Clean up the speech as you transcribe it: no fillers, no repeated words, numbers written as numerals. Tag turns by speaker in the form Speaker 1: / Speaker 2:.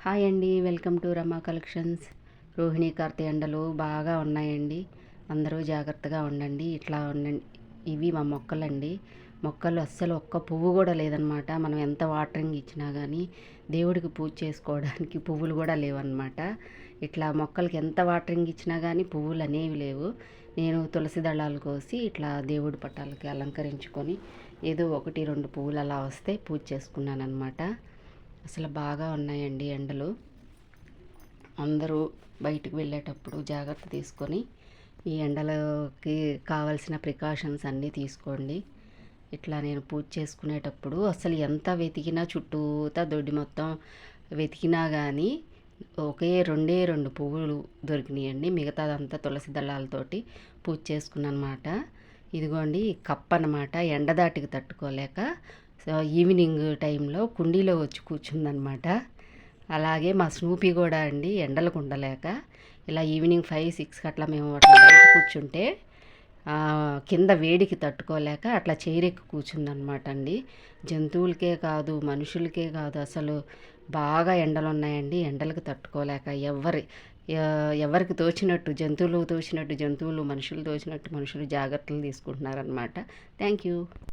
Speaker 1: Hi అండి, welcome to Rama collections. Rohini Karthi ఎండలు బాగా ఉన్నాయండి. అందరూ జాగ్రత్తగా ఉండండి. ఇట్లా ఉండండి. ఇవి మా మొక్కలండి. మొక్కలు అస్సలు ఒక్క పువ్వు కూడా లేదనమాట. మనం ఎంత వాటరింగ్ ఇచ్చినా కానీ దేవుడికి పూజ చేసుకోవడానికి పువ్వులు కూడా లేవన్నమాట. ఇట్లా మొక్కలకి ఎంత వాటరింగ్ ఇచ్చినా కానీ పువ్వులు అనేవి లేవు. నేను తులసి దళాలు కోసి ఇట్లా దేవుడి పటాలకి అలంకరించుకొని ఏదో 1-2 పువ్వులు అలా వస్తే పూజ చేసుకున్నాను అనమాట. అసలు బాగా ఉన్నాయండి ఎండలు. అందరూ బయటికి వెళ్ళేటప్పుడు జాగ్రత్త తీసుకొని ఈ ఎండలకి కావాల్సిన ప్రికాషన్స్ అన్నీ తీసుకోండి. ఇట్లా నేను పూజ చేసుకునేటప్పుడు అసలు ఎంత వెతికినా చుట్టూతా దొడ్డి మొత్తం వెతికినా కానీ ఒకే 2 పువ్వులు దొరికినాయండి. మిగతాదంతా తులసి దళాలతోటి పూజ చేసుకున్నమాట. ఇదిగోండి కప్ప అనమాట. ఎండదాటికి తట్టుకోలేక ఈవినింగ్ టైంలో కుండీలో వచ్చి కూర్చుందనమాట. అలాగే మా స్నూపీ కూడా అండి ఎండలకు ఉండలేక ఇలా ఈవినింగ్ 5-6 అట్లా మేము అట్లా బయట కూర్చుంటే కింద వేడికి తట్టుకోలేక అట్లా చైరెక్కి కూర్చుందనమాట అండి. జంతువులకే కాదు మనుషులకే కాదు అసలు బాగా ఎండలు ఉన్నాయండి. ఎండలకు తట్టుకోలేక ఎవరికి తోచినట్టు జంతువులు, మనుషులు తోచినట్టు మనుషులు జాగ్రత్తలు తీసుకుంటున్నారనమాట. Thank you.